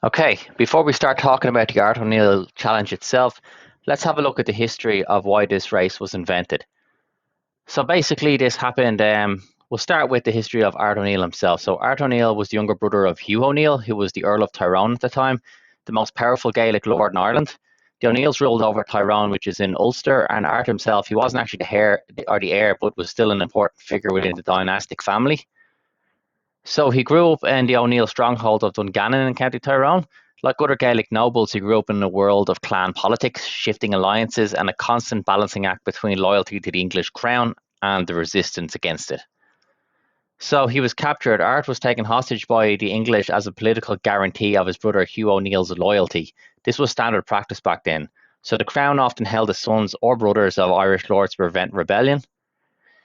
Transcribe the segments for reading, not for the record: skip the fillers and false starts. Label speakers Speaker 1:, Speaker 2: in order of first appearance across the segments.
Speaker 1: Okay, before we start talking about the Art O'Neill challenge itself, let's have a look at the history of why this race was invented. So basically, this happened. We'll start with the history of Art O'Neill himself. So Art O'Neill was the younger brother of Hugh O'Neill, who was the Earl of Tyrone at the time, the most powerful Gaelic lord in Ireland. The O'Neills ruled over Tyrone, which is in Ulster, and Art himself, he wasn't actually the heir, but was still an important figure within the dynastic family. So he grew up in the O'Neill stronghold of Dungannon in County Tyrone. Like other Gaelic nobles, he grew up in a world of clan politics, shifting alliances, and a constant balancing act between loyalty to the English crown and the resistance against it. So he was captured. Art was taken hostage by the English as a political guarantee of his brother Hugh O'Neill's loyalty. This was standard practice back then. So the crown often held the sons or brothers of Irish lords to prevent rebellion.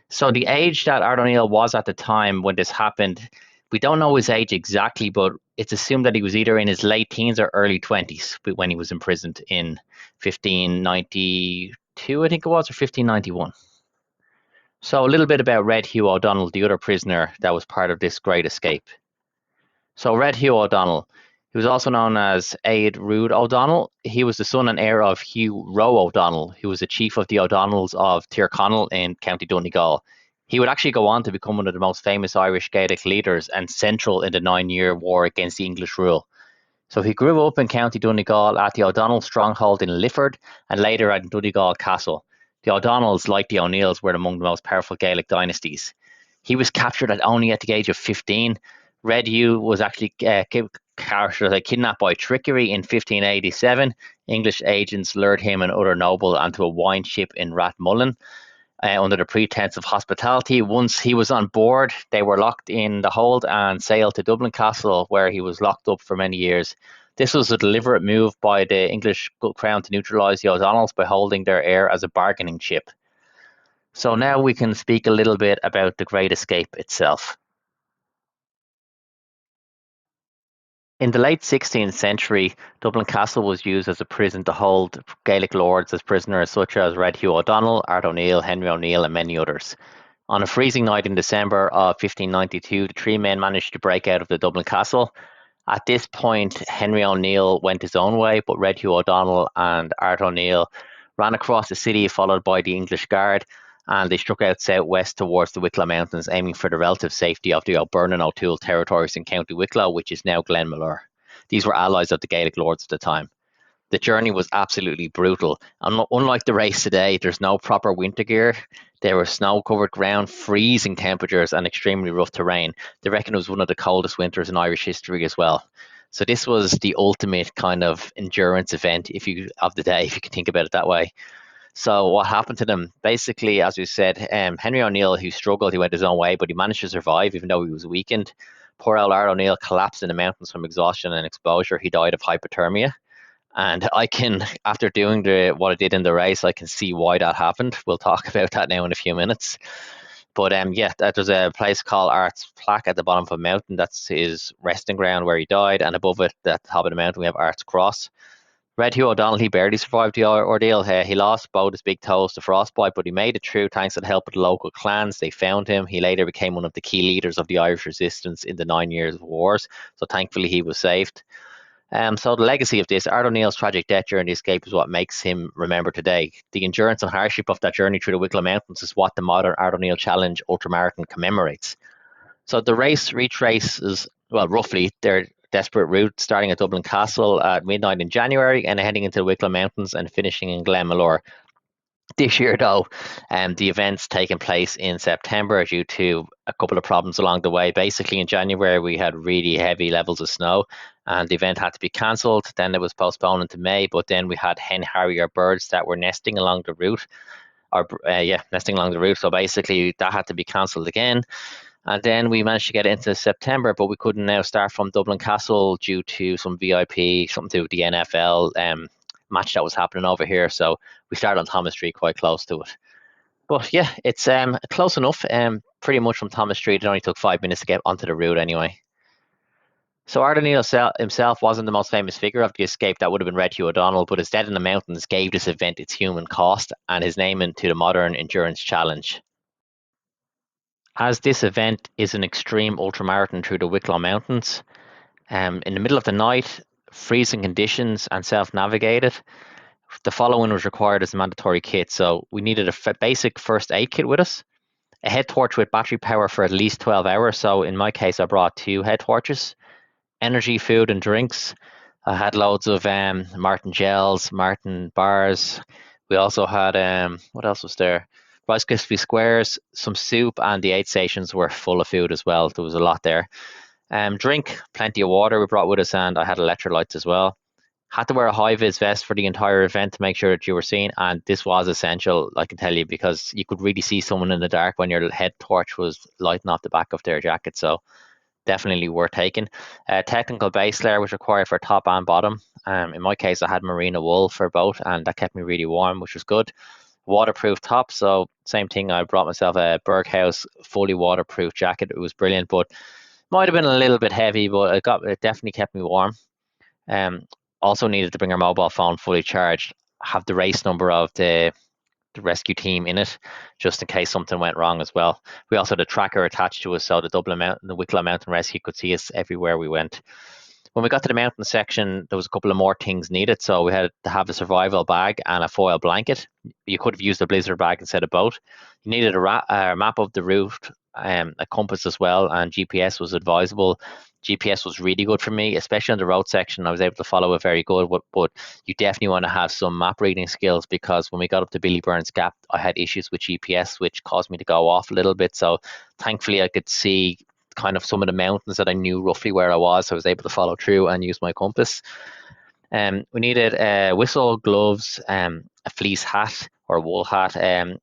Speaker 1: So the age that Art O'Neill was at the time when this happened, we don't know his age exactly, but it's assumed that he was either in his late teens or early 20s when he was imprisoned in 1592, I think it was, or 1591. So a little bit about Red Hugh O'Donnell, the other prisoner that was part of this great escape. So Red Hugh O'Donnell, he was also known as Aed Rude O'Donnell. He was the son and heir of Hugh Roe O'Donnell, who was the chief of the O'Donnells of Tyrconnell in County Donegal. He would actually go on to become one of the most famous Irish Gaelic leaders and central in the 9 Year War against the English rule. So he grew up in County Donegal at the O'Donnell stronghold in Lifford and later at Donegal Castle. The O'Donnells, like the O'Neills, were among the most powerful Gaelic dynasties. He was captured only at the age of 15. Red Hugh was actually kidnapped by trickery in 1587. English agents lured him and other nobles onto a wine ship in Rathmullen under the pretense of hospitality. Once he was on board, they were locked in the hold and sailed to Dublin Castle, where he was locked up for many years. This was a deliberate move by the English crown to neutralise the O'Donnells by holding their heir as a bargaining chip. So now we can speak a little bit about the Great Escape itself. In the late 16th century, Dublin Castle was used as a prison to hold Gaelic lords as prisoners such as Red Hugh O'Donnell, Art O'Neill, Henry O'Neill and many others. On a freezing night in December of 1592, the three men managed to break out of the Dublin Castle. At this point, Henry O'Neill went his own way, but Red Hugh O'Donnell and Art O'Neill ran across the city followed by the English Guard, and they struck out southwest towards the Wicklow Mountains, aiming for the relative safety of the O'Byrne and O'Toole territories in County Wicklow, which is now Glenmalure. These were allies of the Gaelic lords at the time. The journey was absolutely brutal. Unlike the race today, there's no proper winter gear. There was snow-covered ground, freezing temperatures, and extremely rough terrain. They reckon it was one of the coldest winters in Irish history as well. So this was the ultimate kind of endurance event of the day, if you can think about it that way. So what happened to them? Basically, as we said, Henry O'Neill, who struggled, he went his own way, but he managed to survive even though he was weakened. Poor old Art O'Neill collapsed in the mountains from exhaustion and exposure. He died of hypothermia. And I can, after doing what I did in the race, I can see why that happened. We'll talk about that now in a few minutes. But yeah, there's a place called Art's Plaque at the bottom of a mountain. That's his resting ground where he died. And above it, at the top of the mountain, we have Art's Cross. Red Hugh O'Donnell, he barely survived the ordeal. He lost both his big toes to frostbite, but he made it through thanks to the help of the local clans. They found him. He later became one of the key leaders of the Irish resistance in the 9 Years' Wars. So thankfully, he was saved. So the legacy of this, Art O'Neill's tragic death during the escape, is what makes him remembered today. The endurance and hardship of that journey through the Wicklow Mountains is what the modern Art O'Neill Challenge Ultramarathon commemorates. So the race retraces, well, roughly their desperate route, starting at Dublin Castle at midnight in January and heading into the Wicklow Mountains and finishing in Glenmalure. This year, though, the event's taken place in September due to a couple of problems along the way. Basically, in January, we had really heavy levels of snow, and the event had to be cancelled. Then it was postponed into May, but then we had hen harrier birds that were nesting along the route, nesting along the route. So basically, that had to be cancelled again. And then we managed to get it into September, but we couldn't now start from Dublin Castle due to some VIP, something to do with the NFL match that was happening over here. So we started on Thomas Street, quite close to it. But yeah, it's close enough. Pretty much from Thomas Street, it only took 5 minutes to get onto the route anyway. So Art O'Neill himself wasn't the most famous figure of the escape. That would have been Red Hugh O'Donnell, but his death in the mountains gave this event its human cost and his name into the modern endurance challenge. As this event is an extreme ultramarathon through the Wicklow Mountains, in the middle of the night, freezing conditions and self-navigated, the following was required as a mandatory kit. So we needed a basic first aid kit with us, a head torch with battery power for at least 12 hours. So in my case, I brought 2 head torches, energy, food, and drinks. I had loads of Martin gels, Martin bars. We also had what else was there? Rice Krispie squares, some soup, and the aid stations were full of food as well. There was a lot there. Drink, plenty of water we brought with us, and I had electrolytes as well. Had to wear a high vis vest for the entire event to make sure that you were seen, and this was essential, I can tell you, because you could really see someone in the dark when your head torch was lighting off the back of their jacket. So definitely worth taking. Technical base layer was required for top and bottom. In my case, I had merino wool for both, and that kept me really warm, which was good. Waterproof top, so same thing. I brought myself a Berghaus fully waterproof jacket. It was brilliant, but might have been a little bit heavy, but it definitely kept me warm. Um, Also needed to bring our mobile phone fully charged. Have the race number of the rescue team in it, just in case something went wrong as well. We also had a tracker attached to us, so the Wicklow Mountain Rescue could see us everywhere we went. When we got to the mountain section, there was a couple of more things needed. So we had to have a survival bag and a foil blanket. You could have used a blizzard bag instead of boat. You needed a map of the route, a compass as well, and GPS was advisable. GPS was really good for me, especially on the road section. I was able to follow it very good, but you definitely want to have some map reading skills, because when we got up to Billy Burns Gap, I had issues with GPS, which caused me to go off a little bit. So thankfully, I could see kind of some of the mountains that I knew roughly where I was. So I was able to follow through and use my compass. We needed a whistle, gloves, a fleece hat or a wool hat,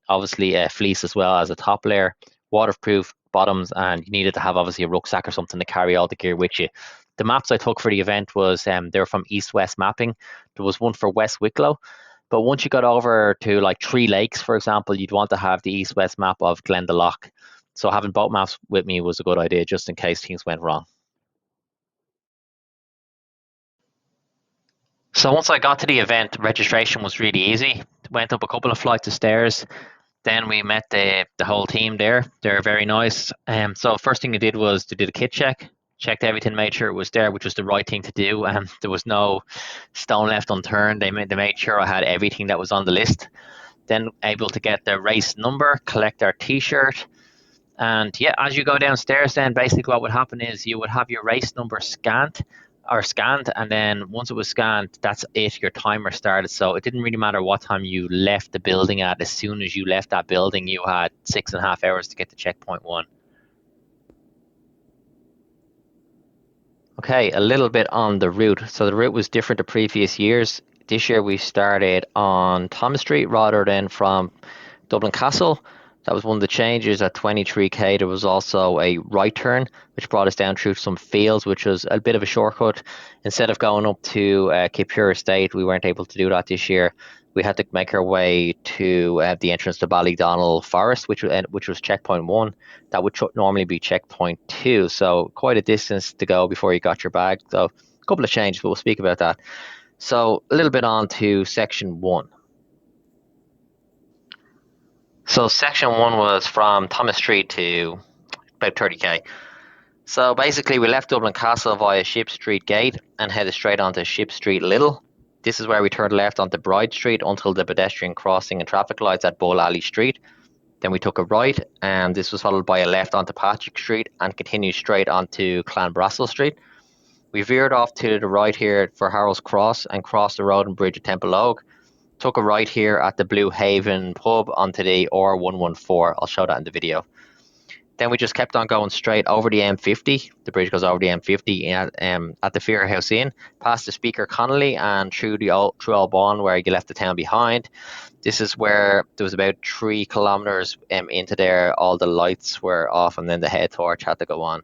Speaker 1: obviously a fleece as well as a top layer, waterproof bottoms, and you needed to have obviously a rucksack or something to carry all the gear with you. The maps I took for the event was they were from East West Mapping. There was one for West Wicklow, but once you got over to like Three Lakes, for example, you'd want to have the East West map of Glendalough. So having both maps with me was a good idea, just in case things went wrong. So once I got to the event, registration was really easy. Went up a couple of flights of stairs. Then we met the whole team there. They're very nice. So first thing they did was they did a kit check, checked everything, made sure it was there, which was the right thing to do. There was no stone left unturned. They made sure I had everything that was on the list. Then able to get the race number, collect our T-shirt, and yeah, as you go downstairs, then basically what would happen is you would have your race number scanned, and then once it was scanned, that's it. Your timer started. So it didn't really matter what time you left the building at. As soon as you left that building, you had 6.5 hours to get to checkpoint one. Okay, a little bit on the route. So the route was different to previous years. This year we started on Thomas Street rather than from Dublin Castle. That was one of the changes. At 23k, there was also a right turn, which brought us down through some fields, which was a bit of a shortcut. Instead of going up to Kipure Estate, we weren't able to do that this year. We had to make our way to the entrance to Ballydonnell Forest, which was checkpoint one. That would normally be checkpoint two. So quite a distance to go before you got your bag. So a couple of changes, but we'll speak about that. So a little bit on to section one. So section one was from Thomas Street to about 30k. So basically, we left Dublin Castle via Ship Street Gate and headed straight onto Ship Street Little. This is where we turned left onto Bride Street until the pedestrian crossing and traffic lights at Bull Alley Street. Then we took a right, and this was followed by a left onto Patrick Street and continued straight onto Clanbrassil Street. We veered off to the right here for Harold's Cross and crossed the road and bridge at Temple Oak. Took a right here at the Blue Haven pub onto the R114. I'll show that in the video. Then we just kept on going straight over the M50. The bridge goes over the M50 at the Fear House Inn, past the Speaker Connolly and through Alban, where you left the town behind. This is where there was about 3 kilometers into there. All the lights were off, and then the head torch had to go on.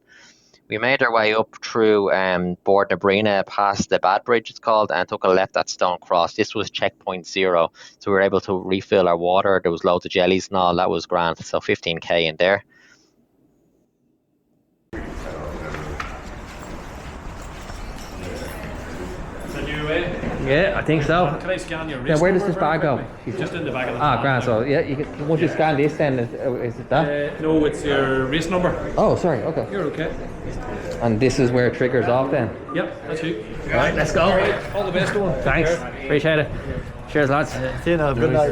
Speaker 1: We made our way up through Bordnabrina, past the Bad Bridge, it's called, and took a left at Stone Cross. This was checkpoint 0, so we were able to refill our water. There was loads of jellies and all. That was grand. So 15k in there.
Speaker 2: Yeah, I think so.
Speaker 3: Can I scan your wrist?
Speaker 2: Yeah, where does
Speaker 3: number
Speaker 2: this bag go?
Speaker 3: Just in the back of the
Speaker 2: Ah, grand. So yeah, you can, once you scan this, then is it that?
Speaker 3: No, it's your wrist number.
Speaker 2: Oh, sorry. Okay.
Speaker 3: You're okay.
Speaker 2: And this is where it triggers off then.
Speaker 3: Yep, that's you.
Speaker 2: Right, let's go.
Speaker 3: All the best, one.
Speaker 2: Thanks. Appreciate it. Cheers, lads.
Speaker 4: See you now. Good night.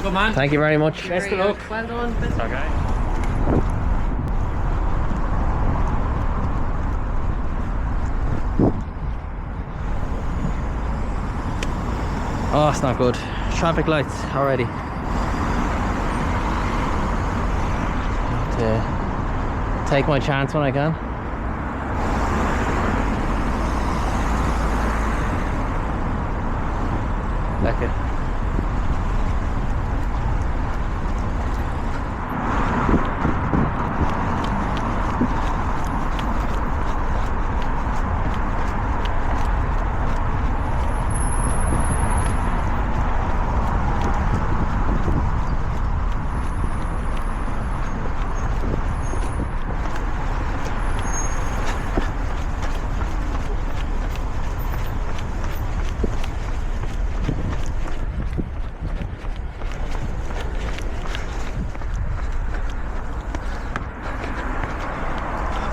Speaker 3: Good man.
Speaker 2: Thank you very much.
Speaker 3: Best of luck.
Speaker 5: Well done.
Speaker 3: Okay.
Speaker 2: Oh, it's not good. Traffic lights already. Take my chance when I can. Like it.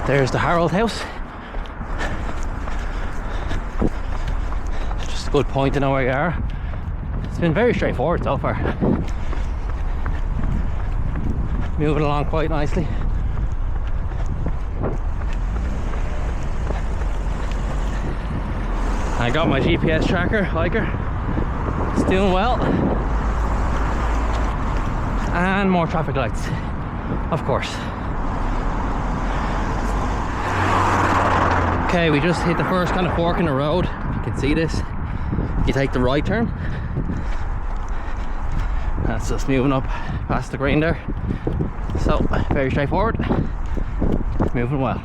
Speaker 2: There's the Harold House. Just a good point to know where you are. It's been very straightforward so far. Moving along quite nicely. I got my GPS tracker, hiker. It's doing well. And more traffic lights, of course. Okay, we just hit the first kind of fork in the road. You can see this. You take the right turn. That's just moving up past the green there. So, very straightforward. Moving well.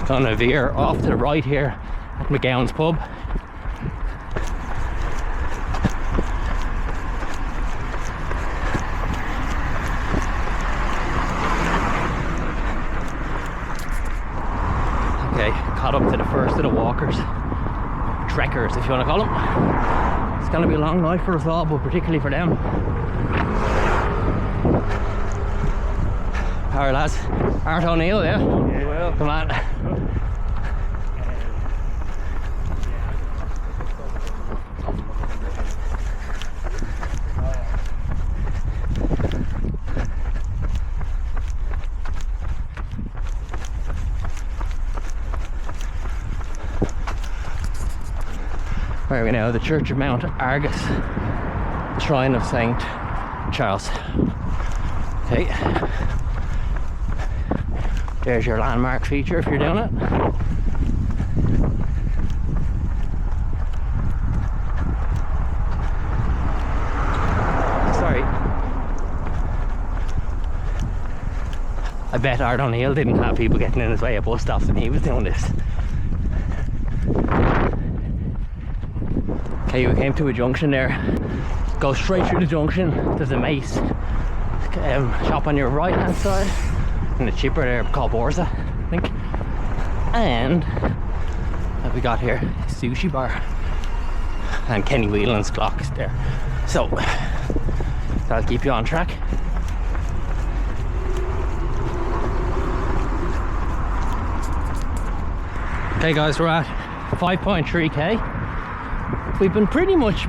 Speaker 2: Gonna veer off to the right here at McGowan's pub. Okay, caught up to the first of the walkers, trekkers if you want to call them. It's gonna be a long night for us all, but particularly for them. Alright lads, Art O'Neill, yeah?
Speaker 3: Well,
Speaker 2: Come on. Where are we now? The Church of Mount Argus, Shrine of St. Charles. Okay. There's your landmark feature if you're doing it. Sorry. I bet Art O'Neill didn't have people getting in his way at bus stops when he was doing this. Okay, we came to a junction there. Go straight through the junction. There's a Mace shop on your right hand side. And the cheaper there called Borza, I think. And what we got here, sushi bar. And Kenny Whelan's clock is there. So that'll keep you on track. Okay guys, we're at 5.3k. We've been pretty much,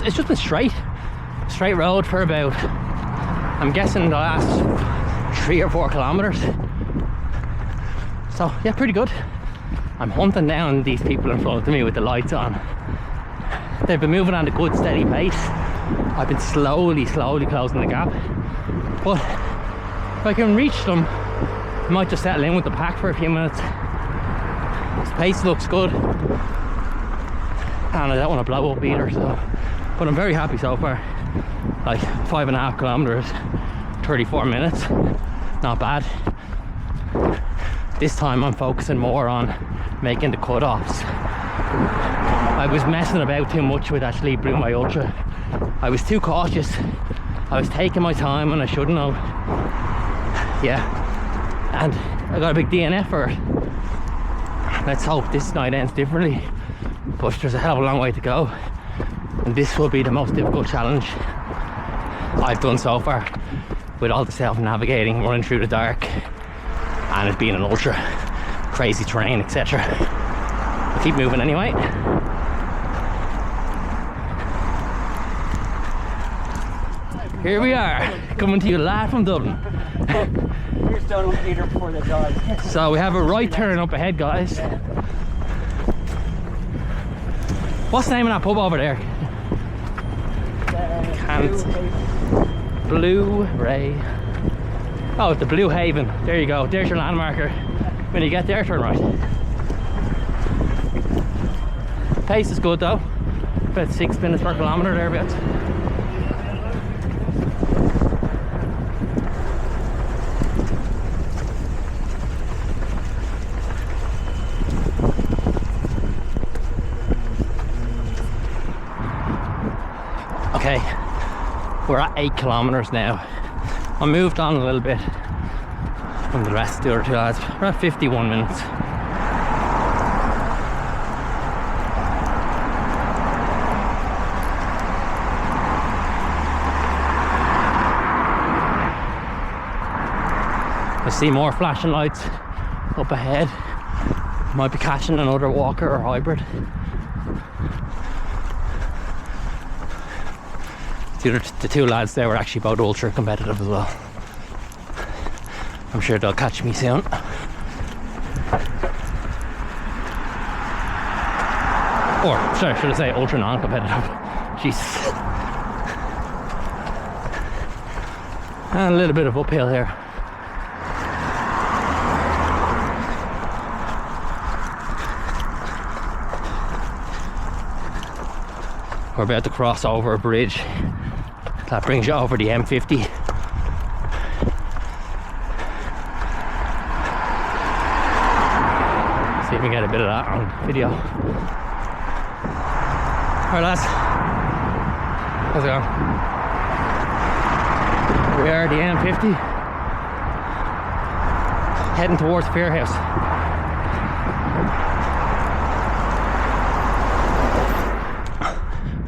Speaker 2: it's just been straight road for about, I'm guessing the last 3 or 4 kilometers. So yeah, pretty good. I'm hunting down these people in front of me with the lights on. They've been moving at a good steady pace. I've been slowly closing the gap. But if I can reach them, I might just settle in with the pack for a few minutes. This pace looks good. And I don't want to blow up either, so. But I'm very happy so far. Like 5.5 kilometers, 34 minutes. Not bad. This time I'm focusing more on making the cut-offs. I was messing about too much with actually Blue My Ultra. I was too cautious. I was taking my time when I shouldn't have. Yeah. And I got a big DNF for it. Let's hope this night ends differently. But there's a hell of a long way to go. And this will be the most difficult challenge I've done so far, with all the self-navigating, running through the dark, and it being an ultra, crazy terrain, etc. I'll keep moving anyway. Here we are, coming to you live from Dublin.
Speaker 4: Here's Donald Peter before they die.
Speaker 2: So we have a right turn up ahead, guys. What's the name of that pub over there? Blue Ray. Oh, the Blue Haven. There you go. There's your landmarker. When you get there, turn right. Pace is good though. About 6 minutes per kilometre thereabouts. Okay, we're at 8 kilometers now. I moved on a little bit from the rest of the other two lads. We're at 51 minutes. I see more flashing lights up ahead. Might be catching another walker or hybrid. The two lads there were actually both ultra competitive as well. I'm sure they'll catch me soon. Or, sorry, should I say ultra non-competitive? Jesus. And a little bit of uphill here. We're about to cross over a bridge that brings you over the M50. See if we can get a bit of that on video. Alright lads, how's it going? We are at the M50, heading towards Fairhouse.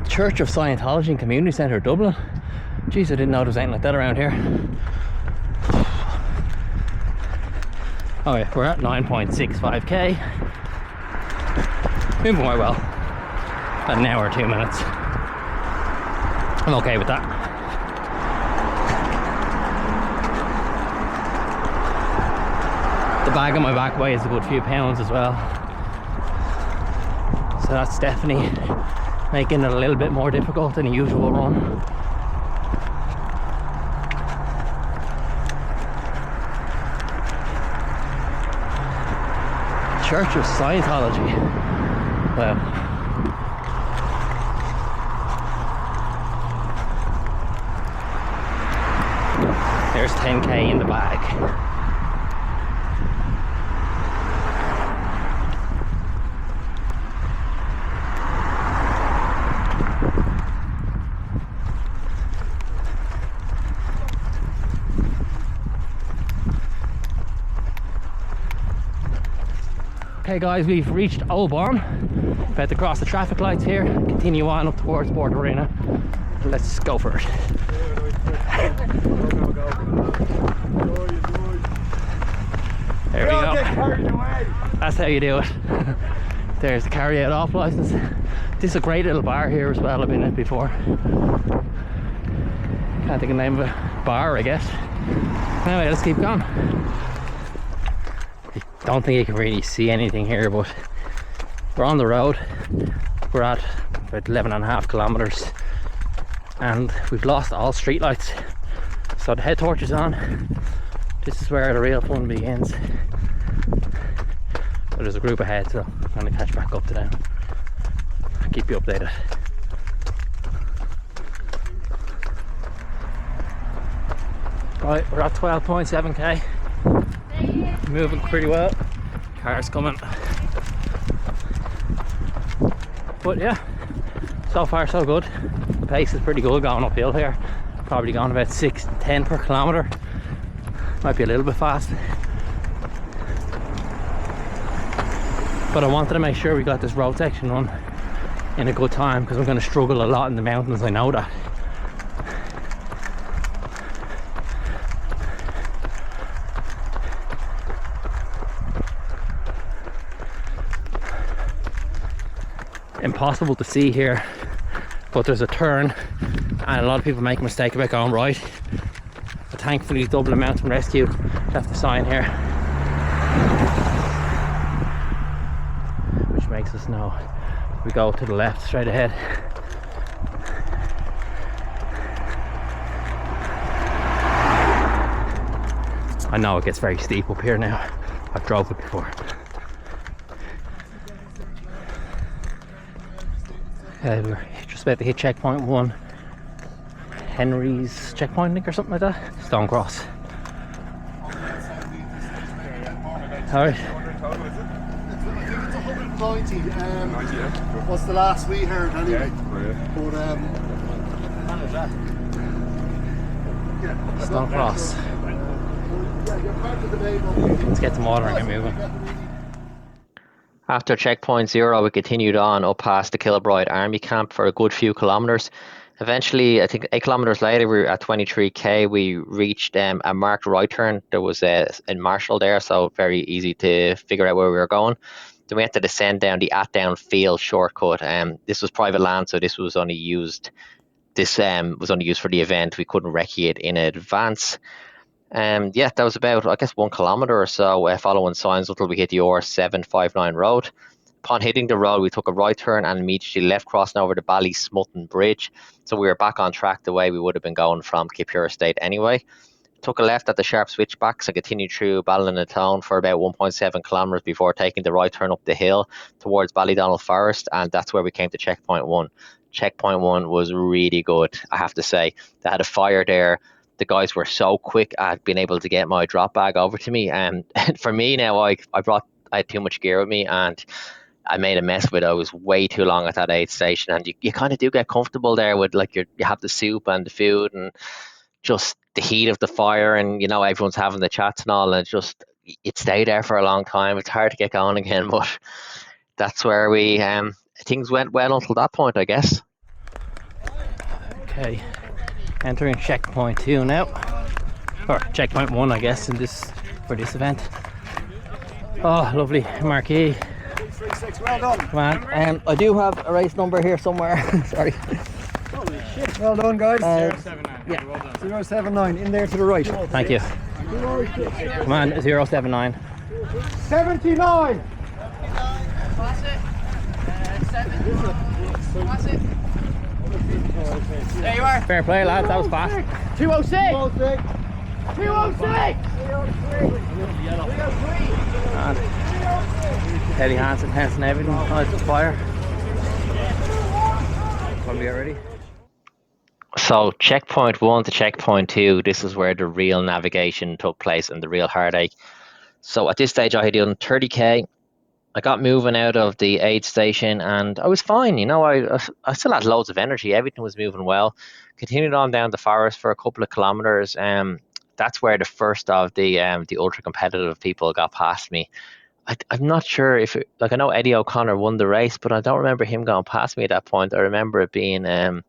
Speaker 2: Church of Scientology and Community Centre, Dublin. Jeez, I didn't know there was anything like that around here. Okay, we're at 9.65k. Moving quite well. About an hour or 2 minutes. I'm okay with that. The bag on my back weighs a good few pounds as well. So that's definitely making it a little bit more difficult than a usual run. Church of Scientology. Wow. There's 10k in the bag. Okay guys, we've reached Oban. About to cross the traffic lights here, continue on up towards Port Arena. Let's go for it. There we go. That's how you do it. There's the carry out off license. This is a great little bar here as well. I've been in it before. Can't think of the name of a bar, I guess. Anyway, let's keep going. Don't think you can really see anything here, but we're on the road. We're at about 11.5 kilometers and we've lost all street lights. So the head torch is on. This is where the real fun begins. So there's a group ahead, so I'm going to catch back up to them. I'll keep you updated. Right, we're at 12.7k. Moving pretty well. Cars coming. But yeah, so far so good. The pace is pretty good going uphill here. Probably going about 6:10 per kilometre. Might be a little bit fast. But I wanted to make sure we got this road section run in a good time because we're going to struggle a lot in the mountains, I know that. Impossible to see here, but there's a turn and a lot of people make a mistake about going right, but thankfully Dublin Mountain Rescue left a sign here which makes us know we go to the left straight ahead. I know it gets very steep up here now, I've drove it before. We're just about to hit checkpoint 1, Henry's checkpoint, I think, or something like that. Stonecross. Alright.
Speaker 5: It's 190. What's the last we heard anyway? But
Speaker 2: Stonecross.
Speaker 5: you're part of the main.
Speaker 2: Let's get some water and get moving.
Speaker 1: After checkpoint 0, we continued on up past the Kilbride Army Camp for a good few kilometres. Eventually, I think 8 kilometres later, we were at 23k. We reached a marked right turn. There was a marshal there, so very easy to figure out where we were going. Then we had to descend down the Atdown Field shortcut. This was private land, so this was only used. This was only used for the event. We couldn't recce it in advance. Yeah, that was about, I guess, 1 kilometre or so following signs until we hit the R759 road. Upon hitting the road, we took a right turn and immediately left, crossing over the Ballysmutton Bridge. So we were back on track the way we would have been going from Kipure Estate anyway. Took a left at the sharp switchbacks and continued through Ballynatone for about 1.7 kilometres before taking the right turn up the hill towards Ballydonnell Forest, and that's where we came to checkpoint 1. Checkpoint 1 was really good, I have to say. They had a fire there. The guys were so quick at being able to get my drop bag over to me. And for me now, I had too much gear with me and I made a mess of it. I was way too long at that aid station, and you kind of do get comfortable there with, like, you have the soup and the food and just the heat of the fire, and you know everyone's having the chats and all, and it stayed there for a long time. It's hard to get going again, but that's where we things went well until that point, I guess.
Speaker 2: Okay, entering checkpoint 2 now, or checkpoint 1, I guess, for this event. Oh, lovely marquee.
Speaker 5: Well done.
Speaker 2: Come on, I do have a race number here somewhere. Sorry.
Speaker 5: Holy shit. Well done, guys. 079 in there to the right.
Speaker 2: Thank you. Come on, 079.
Speaker 5: 79.
Speaker 2: There you are. Fair play, lads. That was fast. 206. 206. Eddie Hansen, Hansen, everything. Nice fire. Want to be ready?
Speaker 1: So checkpoint 1 to checkpoint 2, this is where the real navigation took place and the real heartache. So at this stage I had done 30k. I got moving out of the aid station and I was fine, you know, I still had loads of energy, everything was moving well. Continued on down the forest for a couple of kilometres. That's where the first of the ultra competitive people got past me. I'm not sure if I know Eddie O'Connor won the race, but I don't remember him going past me at that point. I remember it being I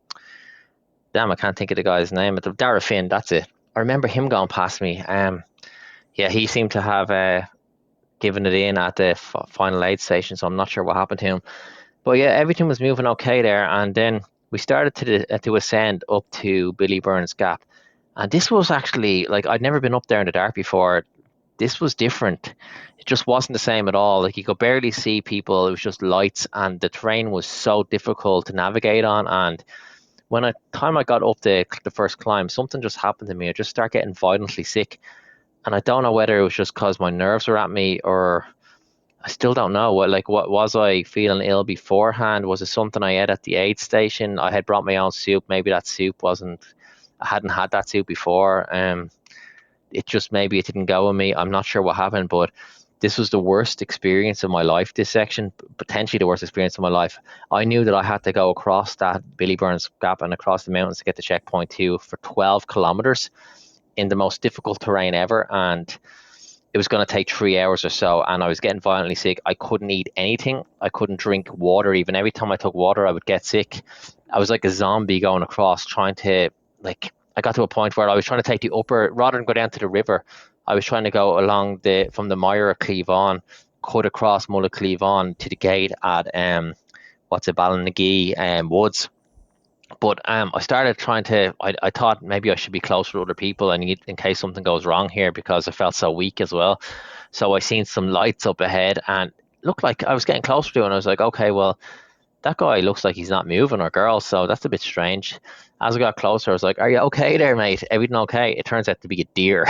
Speaker 1: can't think of the guy's name. Dara Finn, that's it. I remember him going past me. Yeah, he seemed to have given it in at the final aid station, so I'm not sure what happened to him. But yeah, everything was moving okay there, and then we started to ascend up to Billy Burns Gap, and this was actually, like, I'd never been up there in the dark before. this was different. It just wasn't the same at all. Like, you could barely see people. It was just lights, and the terrain was so difficult to navigate on. And when time I got up the first climb, something just happened to me. I just started getting violently sick, and I don't know whether it was just because my nerves were at me, or I still don't know. What was I feeling ill beforehand? Was it something I ate at the aid station? I had brought my own soup. Maybe that soup wasn't. I hadn't had that soup before. It just, maybe it didn't go with me. I'm not sure what happened, but this was the worst experience of my life. This section, potentially the worst experience of my life. I knew that I had to go across that Billy Burns Gap and across the mountains to get to checkpoint 2 for 12 kilometers in the most difficult terrain ever, and it was going to take 3 hours or so, and I was getting violently sick. I couldn't eat anything. I couldn't drink water. Even every time I took water, I would get sick. I was like a zombie going across, trying to, like, I got to a point where I was trying to take the upper, rather than go down to the river, I was trying to go along from the Mire of Cleavon, cut across Mull of Cleavon to the gate at Ballinaghee Woods. But I started trying to, I thought maybe I should be closer to other people in case something goes wrong here, because I felt so weak as well. So I seen some lights up ahead, and looked like I was getting closer to it, and I was like, okay, well, that guy looks like he's not moving, or girl, so that's a bit strange. As I got closer, I was like, are you okay there, mate? Everything okay? It turns out to be a deer.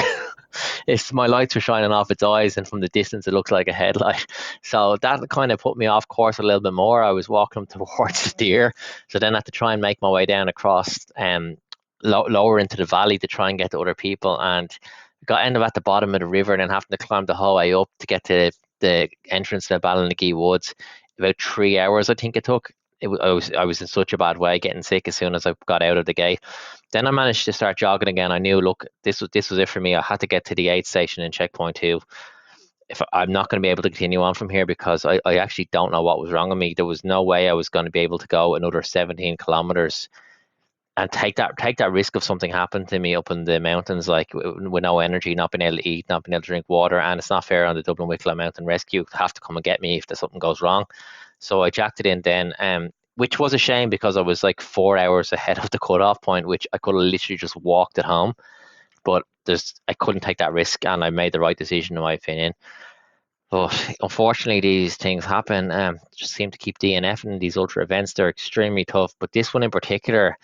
Speaker 1: My lights were shining off its eyes, and from the distance it looks like a headlight. So that kind of put me off course a little bit more. I was walking towards the deer, so then I had to try and make my way down across lower into the valley to try and get to other people, and ended up at the bottom of the river, and then having to climb the whole way up to get to the entrance to the Ballinaghee Woods. About 3 hours, I think it took. I was in such a bad way, getting sick as soon as I got out of the gate. Then I managed to start jogging again. I knew, look, this was it for me. I had to get to the aid station in checkpoint 2. If I'm not going to be able to continue on from here, because I actually don't know what was wrong with me. There was no way I was going to be able to go another 17 kilometers and take that risk of something happening to me up in the mountains, like with no energy, not being able to eat, not being able to drink water. And it's not fair on the Dublin Wicklow Mountain Rescue to have to come and get me if there's something goes wrong. So I jacked it in then, which was a shame, because I was like 4 hours ahead of the cutoff point, which I could have literally just walked it home. But I couldn't take that risk, and I made the right decision in my opinion. But unfortunately, these things happen. Just seem to keep DNFing these ultra events. They're extremely tough, but this one in particular,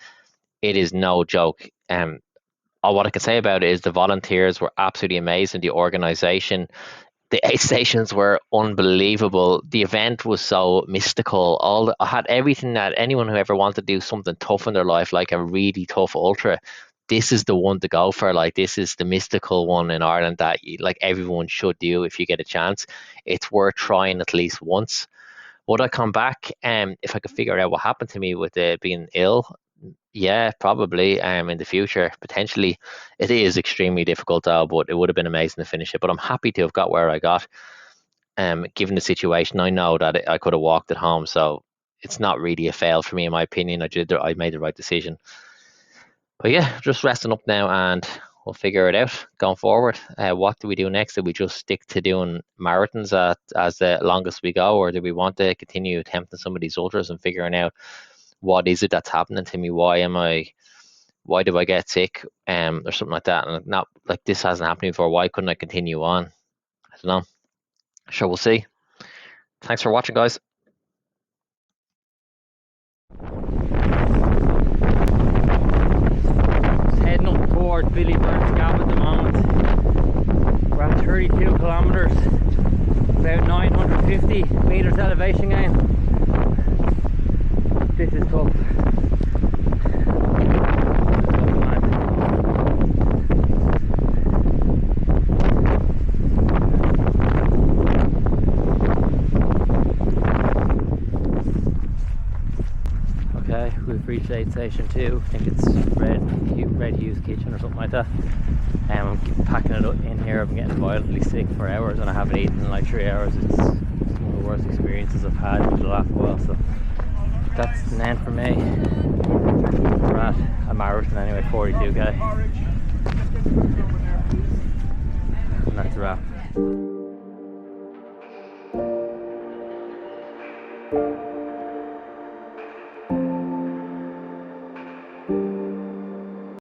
Speaker 1: it is no joke. What I can say about it is the volunteers were absolutely amazing. The organization, the aid stations were unbelievable. The event was so mystical. I had everything that anyone who ever wanted to do something tough in their life, like a really tough ultra, this is the one to go for. Like, this is the mystical one in Ireland that like everyone should do if you get a chance. It's worth trying at least once. Would I come back if I could figure out what happened to me with being ill? Yeah, probably. In the future, potentially. It is extremely difficult though, but it would have been amazing to finish it. But I'm happy to have got where I got. Given the situation, I know that I could have walked it home, so it's not really a fail for me, in my opinion. I made the right decision. But yeah, just resting up now, and we'll figure it out going forward. What do we do next? Do we just stick to doing marathons as the longest we go, or do we want to continue attempting some of these ultras and figuring out what is it that's happening to me? Why do I get sick? Or something like that. And not like this hasn't happened before. Why couldn't I continue on? I don't know. Sure, we'll see. Thanks for watching, guys.
Speaker 2: Just heading up towards Billy Burns Gap at the moment. We're at 32 kilometers, about 950 meters elevation gain. This is tough. Okay, we've reached aid station 2. I think it's Red Hughes Kitchen or something like that. I'm packing it up in here. I'm getting violently sick for hours, and I haven't eaten in like 3 hours. It's one of the worst experiences I've had in the last while. So that's an end for me. We're at a marathon anyway, 42k. And that's a wrap.